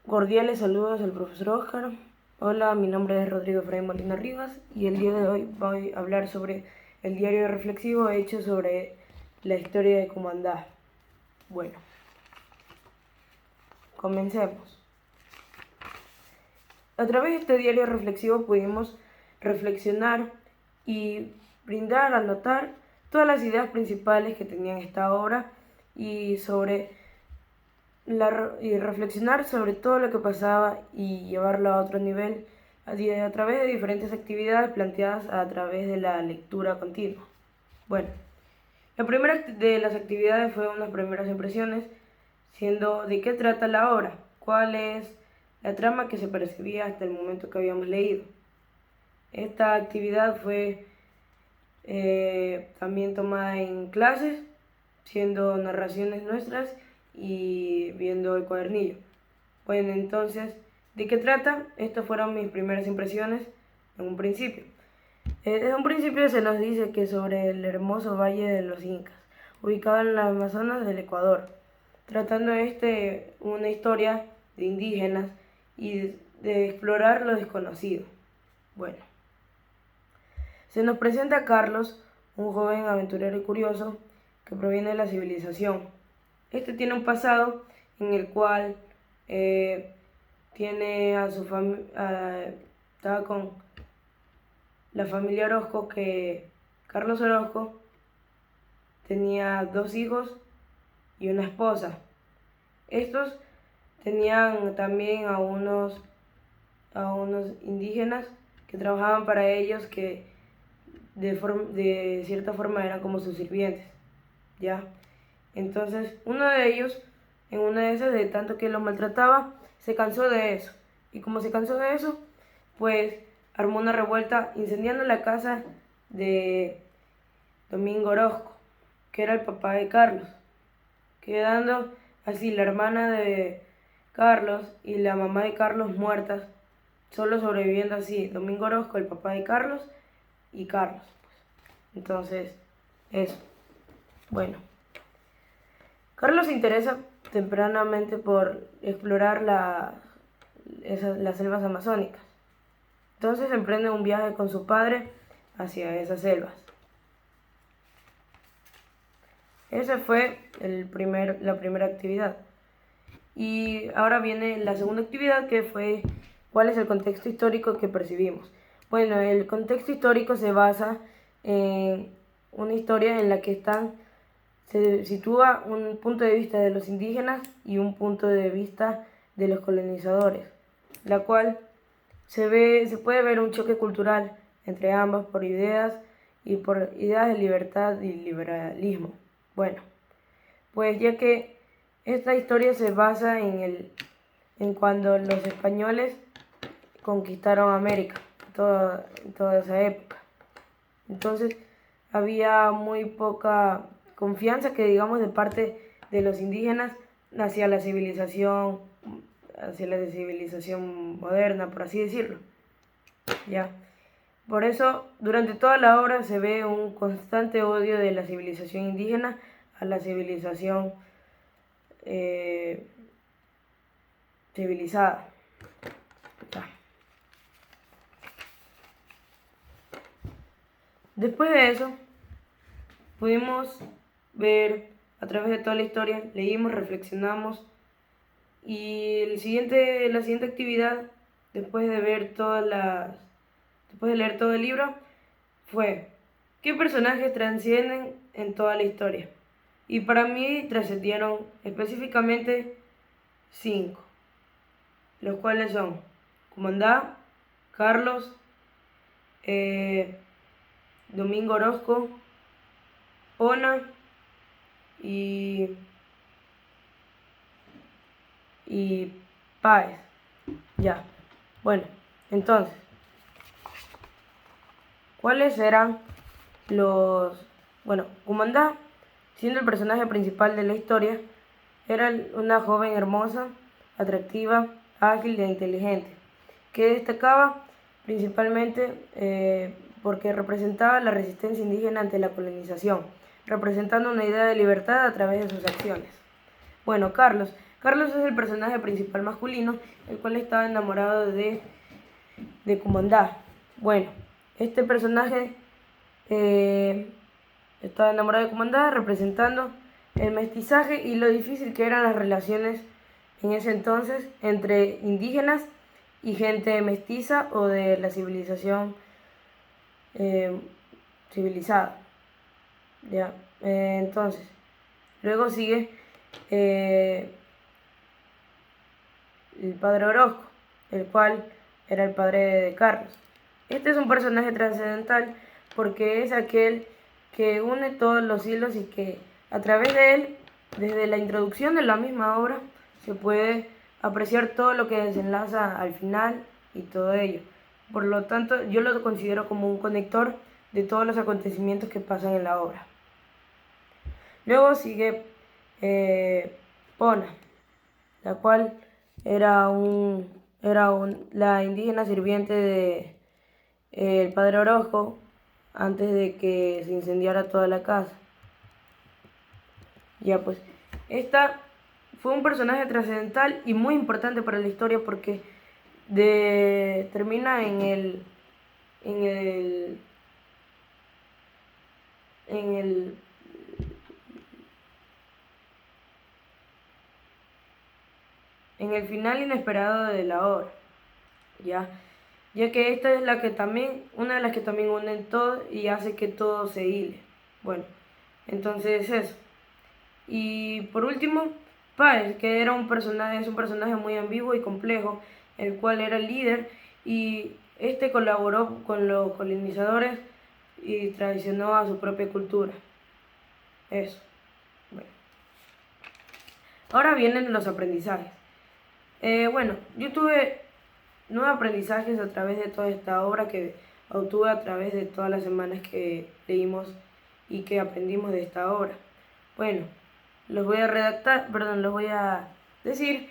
Cordiales saludos al profesor Oscar. Hola, mi nombre es Rodrigo Efraín Molina Rivas y el día de hoy voy a hablar sobre el diario reflexivo hecho sobre la historia de Cumandá. Bueno, comencemos. A través de este diario reflexivo pudimos reflexionar y anotar todas las ideas principales que tenía esta obra y reflexionar sobre todo lo que pasaba y llevarlo a otro nivel a través de diferentes actividades planteadas a través de la lectura continua. Bueno, la primera de las actividades fue unas primeras impresiones, siendo de qué trata la obra, cuál es la trama que se percibía hasta el momento que habíamos leído. Esta actividad fue también tomada en clases, siendo narraciones nuestras y viendo el cuadernillo. Bueno, entonces, ¿de qué trata? Estas fueron mis primeras impresiones en un principio. Desde un principio se nos dice que sobre el hermoso Valle de los Incas, ubicado en las Amazonas del Ecuador, tratando una historia de indígenas y de explorar lo desconocido. Bueno, se nos presenta a Carlos, un joven aventurero y curioso que proviene de la civilización. Este tiene un pasado en el cual tiene a su familia, estaba con la familia Orozco, que Carlos Orozco tenía 2 hijos y una esposa. Estos tenían también a unos indígenas que trabajaban para ellos, que de cierta forma eran como sus sirvientes, ¿ya? Entonces, uno de ellos, en una de esas, de tanto que los maltrataba, se cansó de eso. Y como se cansó de eso, pues armó una revuelta incendiando la casa de Domingo Orozco, que era el papá de Carlos, quedando así la hermana de Carlos y la mamá de Carlos muertas, solo sobreviviendo así Domingo Orozco, el papá de Carlos, y Carlos. Entonces, eso. Bueno, Carlos se interesa tempranamente por explorar las selvas amazónicas. Entonces emprende un viaje con su padre hacia esas selvas. Esa fue la primera actividad. Y ahora viene la segunda actividad, que fue cuál es el contexto histórico que percibimos. Bueno, el contexto histórico se basa en una historia en la que se sitúa un punto de vista de los indígenas y un punto de vista de los colonizadores, la cual se puede ver un choque cultural entre ambas por ideas de libertad y liberalismo. Bueno, pues ya que esta historia se basa en cuando los españoles conquistaron América, toda esa época. Entonces había muy poca confianza, que digamos, de parte de los indígenas hacia la civilización moderna, por así decirlo. ¿Ya? Por eso, durante toda la obra se ve un constante odio de la civilización indígena a la civilización civilizada. Ya. Después de eso, pudimos ver a través de toda la historia, leímos, reflexionamos, y la siguiente actividad, después de leer todo el libro, fue ¿qué personajes trascienden en toda la historia? Y para mí trascendieron específicamente 5, los cuales son Cumandá, Carlos, Domingo Orozco, Ona y Páez. Ya. Bueno, entonces, ¿cuáles eran Cumandá, siendo el personaje principal de la historia, era una joven hermosa, atractiva, ágil e inteligente, que destacaba principalmente porque representaba la resistencia indígena ante la colonización, representando una idea de libertad a través de sus acciones. Bueno, Carlos Carlos es el personaje principal masculino, el cual estaba enamorado de Kumandá. Bueno, este personaje estaba enamorado de Kumandá, representando el mestizaje y lo difícil que eran las relaciones en ese entonces entre indígenas y gente mestiza o de la civilización civilizada. ¿Ya? Entonces, luego sigue el padre Orozco, el cual era el padre de Carlos. Este es un personaje trascendental porque es aquel que une todos los hilos y que a través de él, desde la introducción de la misma obra, se puede apreciar todo lo que desenlaza al final y todo ello. Por lo tanto, yo lo considero como un conector de todos los acontecimientos que pasan en la obra. Luego sigue Pona, la cual era la indígena sirviente de el padre Orozco antes de que se incendiara toda la casa. Ya pues, esta fue un personaje trascendental y muy importante para la historia porque termina en el final inesperado de la obra, ya que esta es una de las que también unen todo y hace que todo se hile. Bueno, entonces eso. Y por último, Páez, que es un personaje muy ambiguo y complejo, el cual era el líder y este colaboró con los colonizadores y traicionó a su propia cultura. Eso. Bueno. Ahora vienen los aprendizajes. Bueno, yo tuve 9 aprendizajes a través de toda esta obra que obtuve a través de todas las semanas que leímos y que aprendimos de esta obra. Bueno, los voy a decir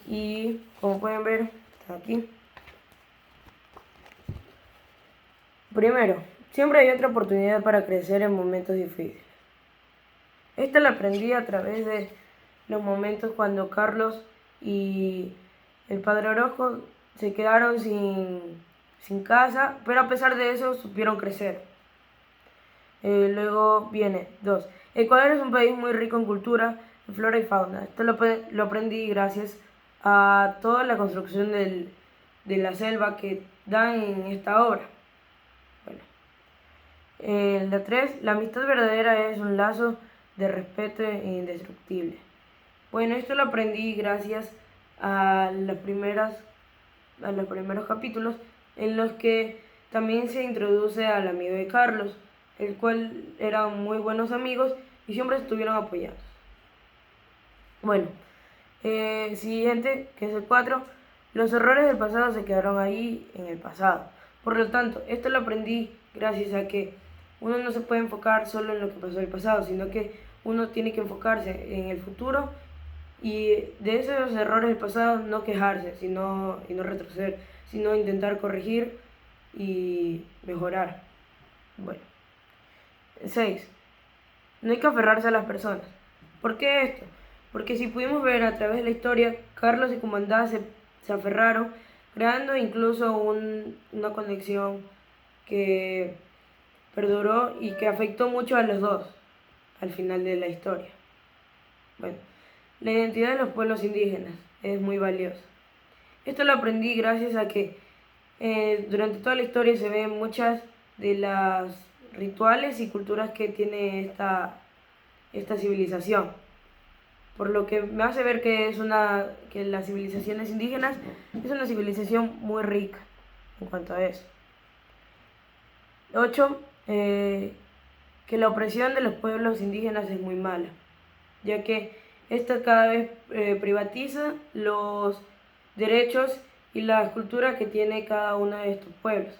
y como pueden ver, está aquí. Primero, siempre hay otra oportunidad para crecer en momentos difíciles. Esta la aprendí a través de los momentos cuando Carlos y el padre Orozco se quedaron sin casa, pero a pesar de eso supieron crecer. Luego viene 2. Ecuador es un país muy rico en cultura, en flora y fauna. Esto lo aprendí gracias a toda la construcción de la selva que dan en esta obra. Bueno. La 3. La amistad verdadera es un lazo de respeto e indestructible. Bueno, esto lo aprendí gracias a los primeros capítulos en los que también se introduce al amigo de Carlos, el cual eran muy buenos amigos y siempre estuvieron apoyados. Bueno, siguiente, que es el 4. Los errores del pasado se quedaron ahí en el pasado. Por lo tanto, esto lo aprendí gracias a que uno no se puede enfocar solo en lo que pasó en el pasado, sino que uno tiene que enfocarse en el futuro y de esos errores del pasado no quejarse y no retroceder, sino intentar corregir y mejorar. Bueno. 6. No hay que aferrarse a las personas. ¿Por qué esto? Porque si pudimos ver a través de la historia, Carlos y Kumandá se aferraron, creando incluso una conexión que perduró y que afectó mucho a los dos al final de la historia. Bueno, la identidad de los pueblos indígenas es muy valiosa. Esto lo aprendí gracias a que durante toda la historia se ven muchas de las rituales y culturas que tiene esta civilización. Por lo que me hace ver que las civilizaciones indígenas es una civilización muy rica en cuanto a eso. 8. Que la opresión de los pueblos indígenas es muy mala, ya que esta cada vez privatiza los derechos y la cultura que tiene cada uno de estos pueblos.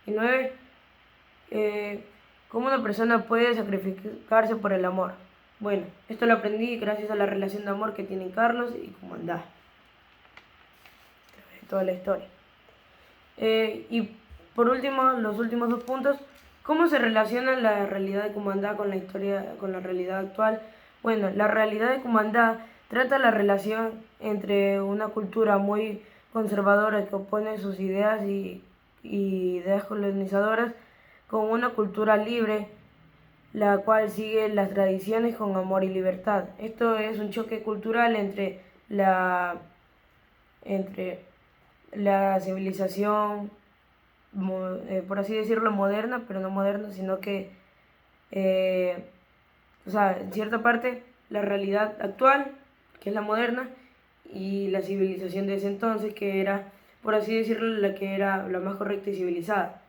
Y 9. ¿Cómo una persona puede sacrificarse por el amor? Bueno, esto lo aprendí gracias a la relación de amor que tienen Carlos y Kumandá. Toda la historia. Y por último, los últimos 2 puntos. ¿Cómo se relaciona la realidad de Kumandá con la realidad actual? Bueno, la realidad de Kumandá Trata la relación entre una cultura muy conservadora que opone sus ideas y ideas colonizadoras con una cultura libre, la cual sigue las tradiciones con amor y libertad. Esto es un choque cultural entre la civilización, por así decirlo, moderna, pero no moderna, sino que, o sea, en cierta parte, la realidad actual, que es la moderna, y la civilización de ese entonces, que era, por así decirlo, la que era la más correcta y civilizada.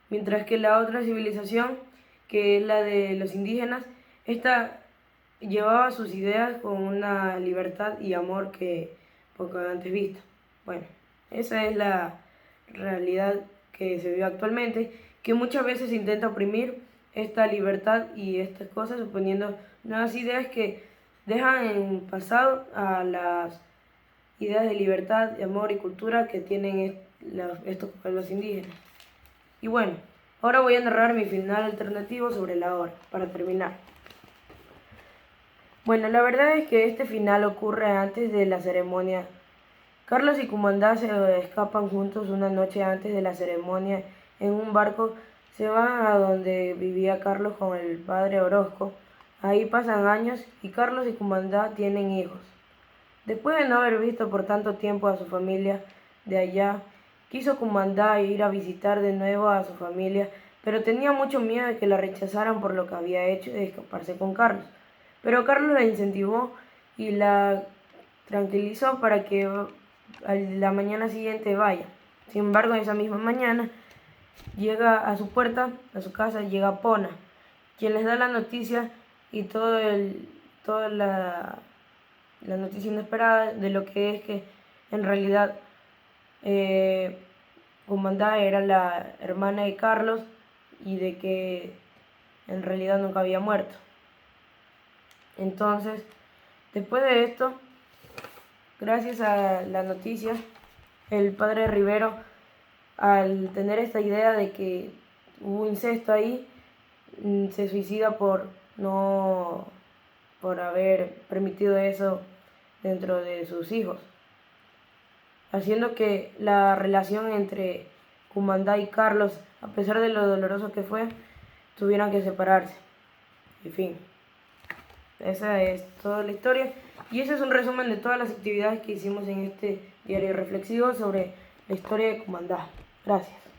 Mientras que la otra civilización, que es la de los indígenas, esta llevaba sus ideas con una libertad y amor que poco antes visto. Bueno, esa es la realidad que se vive actualmente, que muchas veces se intenta oprimir esta libertad y estas cosas, suponiendo nuevas ideas que dejan en pasado a las ideas de libertad, de amor y cultura que tienen estos pueblos indígenas. Y bueno, ahora voy a narrar mi final alternativo sobre la hora, para terminar. Bueno, la verdad es que este final ocurre antes de la ceremonia. Carlos y Cumandá se escapan juntos una noche antes de la ceremonia en un barco. Se van a donde vivía Carlos con el padre Orozco. Ahí pasan años y Carlos y Cumandá tienen hijos. Después de no haber visto por tanto tiempo a su familia de allá, quiso Cumandá ir a visitar de nuevo a su familia, pero tenía mucho miedo de que la rechazaran por lo que había hecho de escaparse con Carlos. Pero Carlos la incentivó y la tranquilizó para que a la mañana siguiente vaya. Sin embargo, esa misma mañana llega a su puerta, a su casa, llega Pona, quien les da la noticia y toda la noticia inesperada de lo que es que en realidad Cumandá era la hermana de Carlos y de que en realidad nunca había muerto. Entonces, después de esto, gracias a la noticia, el padre Rivero, al tener esta idea de que hubo incesto ahí, se suicida por haber permitido eso dentro de sus hijos, haciendo que la relación entre Cumandá y Carlos, a pesar de lo doloroso que fue, tuvieran que separarse. En fin, esa es toda la historia y ese es un resumen de todas las actividades que hicimos en este diario reflexivo sobre la historia de Cumandá. Gracias.